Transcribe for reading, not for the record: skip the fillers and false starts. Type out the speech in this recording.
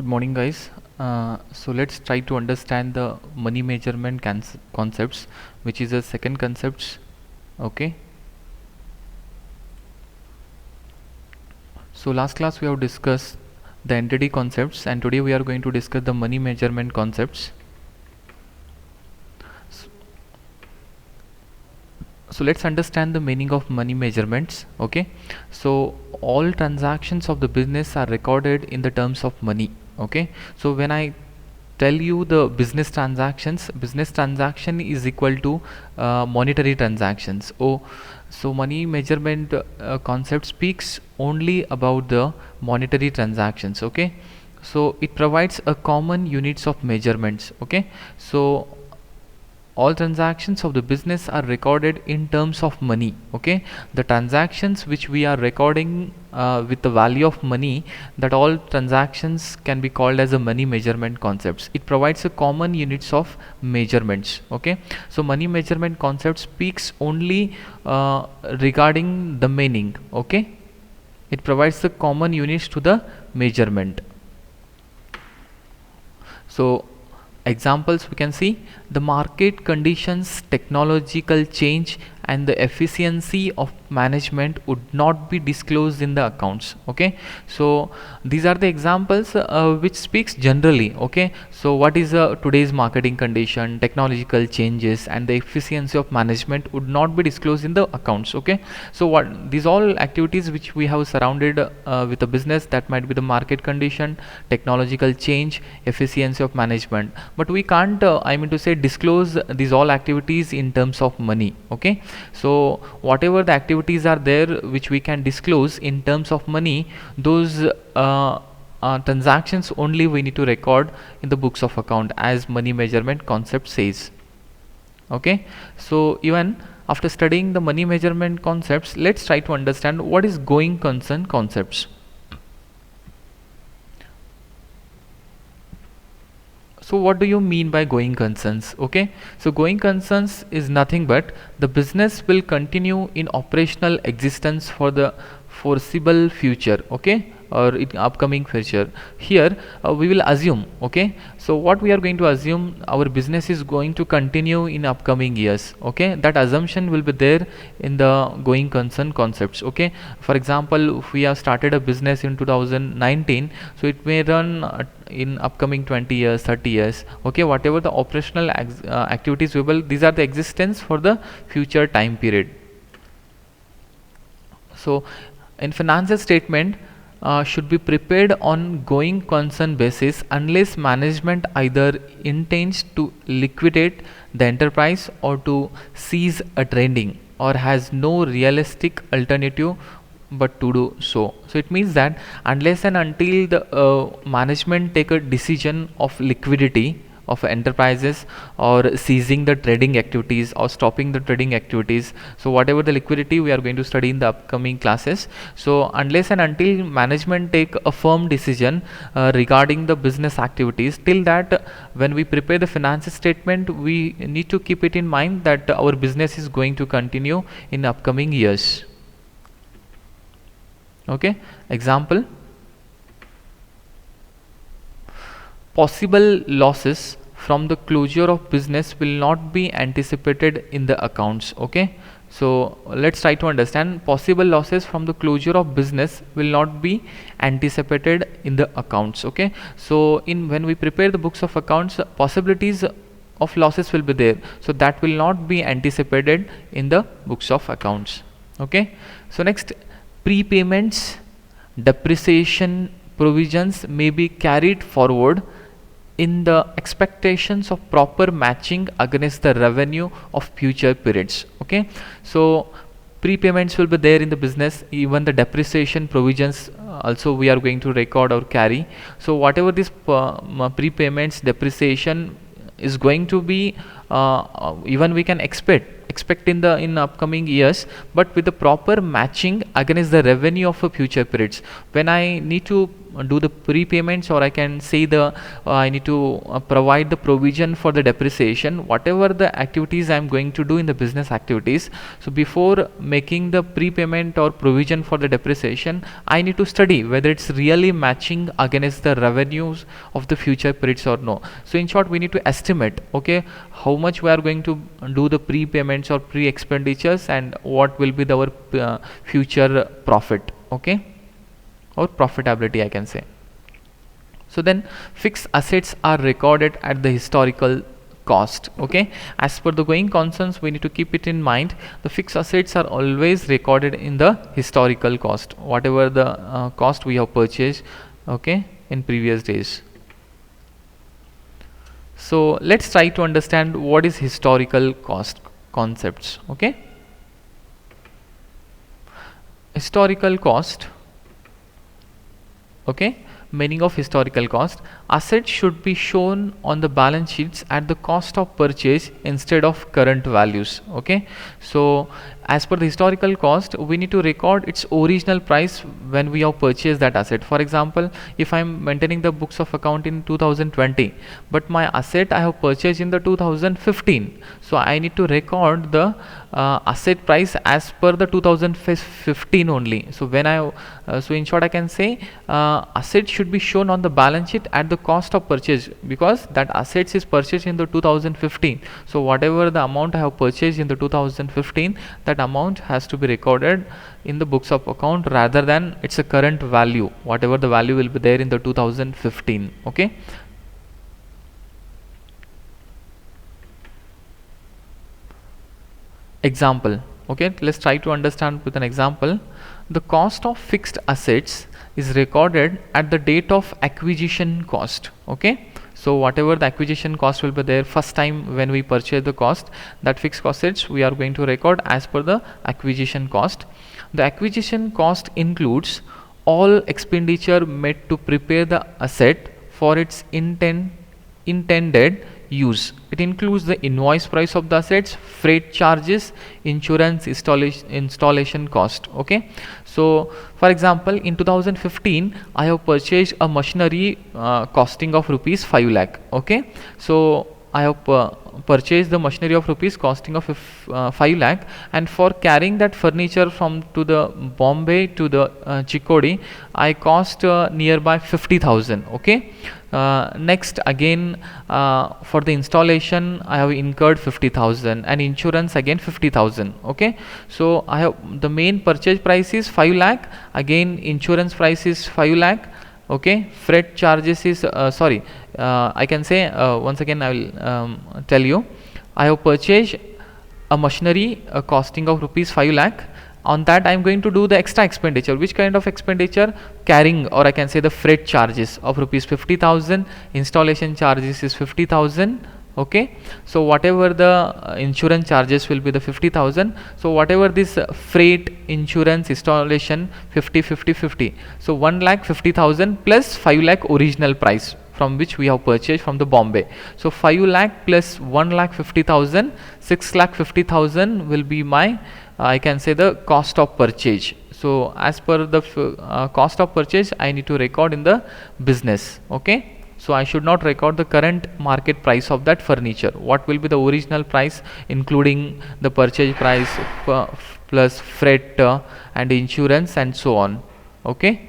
Good morning, guys. So let's try to understand the money measurement concepts, which is the second concepts. Okay. So last class we have discussed the entity concepts, and today we are going to discuss the money measurement concepts. So let's understand the meaning of money measurements. Okay. So all transactions of the business are recorded in the terms of money. Okay. So when I tell you the business transaction is equal to monetary transactions. So money measurement concept speaks only about the monetary transactions. Okay. So it provides a common units of measurements. Okay. So all transactions of the business are recorded in terms of money. Okay, the transactions which we are recording with the value of money, that all transactions can be called as a money measurement concepts. It provides a common units of measurements. Okay, so money measurement concept speaks only regarding the meaning. Okay, it provides the common units to the measurement. So examples we can see: the market conditions, technological change, and the efficiency of management would not be disclosed in the accounts. Okay, so these are the examples which speaks generally. Okay, so what is today's marketing condition, technological changes, and the efficiency of management would not be disclosed in the accounts. Okay, so what these all activities which we have surrounded with a business, that might be the market condition, technological change, efficiency of management, but we can't I mean to say disclose these all activities in terms of money. Okay, so whatever the activities are there which we can disclose in terms of money, those transactions only we need to record in the books of account, as money measurement concept says. Okay, so even after studying the money measurement concepts, let's try to understand what is going concern concepts. So what do you mean by going concerns? Okay, so going concerns is nothing but the business will continue in operational existence for the foreseeable future. Okay, or in upcoming future. Here we will assume. Okay, so what we are going to assume, our business is going to continue in upcoming years. Okay, that assumption will be there in the going concern concepts. Okay, for example, if we have started a business in 2019, so it may run in upcoming 20 years, 30 years. Okay, whatever the operational activities we will, these are the existence for the future time period. So in financial statement should be prepared on going concern basis unless management either intends to liquidate the enterprise or to cease a trading, or has no realistic alternative but to do so. So it means that unless and until the management take a decision of liquidity of enterprises, or ceasing the trading activities, or stopping the trading activities, so whatever the liquidity we are going to study in the upcoming classes, so unless and until management take a firm decision regarding the business activities, till that when we prepare the financial statement, we need to keep it in mind that our business is going to continue in upcoming years. Okay, example: possible losses from the closure of business will not be anticipated in the accounts. Okay, so let's try to understand. Possible losses from the closure of business will not be anticipated in the accounts. Okay, so in when we prepare the books of accounts, possibilities of losses will be there, so that will not be anticipated in the books of accounts. Okay, so next, prepayments, depreciation provisions may be carried forward in the expectations of proper matching against the revenue of future periods. Okay, so prepayments will be there in the business, even the depreciation provisions also we are going to record or carry. So whatever this prepayments, depreciation is going to be even we can expect expect in upcoming years, but with the proper matching against the revenue of a future periods. When I need to do the prepayments, or I can say I need to provide the provision for the depreciation, whatever the activities I am going to do in the business activities. So before making the prepayment or provision for the depreciation, I need to study whether it's really matching against the revenues of the future periods or no. So in short, we need to estimate, okay, how much we are going to do the prepayments or pre-expenditures, and what will be our future profit, okay, or profitability, I can say. So then fixed assets are recorded at the historical cost, okay. As per the going concerns, we need to keep it in mind, the fixed assets are always recorded in the historical cost, whatever the cost we have purchased, okay, in previous days. So let's try to understand what is historical cost concepts, okay. Historical cost, okay, meaning of historical cost: assets should be shown on the balance sheets at the cost of purchase instead of current values, okay. So as per the historical cost, we need to record its original price when we have purchased that asset. For example, if I am maintaining the books of account in 2020, but my asset I have purchased in the 2015, so I need to record the asset price as per the 2015 only. So when so in short, I can say asset should be shown on the balance sheet at the cost of purchase, because that assets is purchased in the 2015. So whatever the amount I have purchased in the 2015, that amount has to be recorded in the books of account rather than it's a current value, whatever the value will be there in the 2015, okay. Example, okay, let's try to understand with an example. The cost of fixed assets is recorded at the date of acquisition cost, okay. So whatever the acquisition cost will be there first time when we purchase the cost, that fixed assets we are going to record as per the acquisition cost. The acquisition cost includes all expenditure made to prepare the asset for its intended use. It includes the invoice price of the assets, freight charges, insurance, installation cost, okay. So for example, in 2015 I have purchased a machinery costing of rupees 5 lakh, okay. So I have purchased the machinery of rupees costing of 5 lakh, and for carrying that furniture from to the Bombay to the Chikkodi, I cost nearby 50,000, okay. Next again, for the installation I have incurred 50,000, and insurance again 50,000, okay. So I have the main purchase price is 5 lakh, again insurance price is 5 lakh, okay. Freight charges is I can say once again I will tell you, I have purchased a machinery costing of rupees 5 lakh. On that I am going to do the extra expenditure. Which kind of expenditure? Carrying, or I can say the freight charges of rupees 50,000, installation charges is 50,000, okay. So whatever the insurance charges will be the 50,000. So whatever this freight, insurance, installation, 50. So 1,50,000 plus 5 lakh original price from which we have purchased from the Bombay. So 5 lakh plus 1,50,000, 6,50,000 will be my I can say the cost of purchase. So as per the cost of purchase, I need to record in the business, okay. So I should not record the current market price of that furniture. What will be the original price, including the purchase price plus freight and insurance and so on, okay.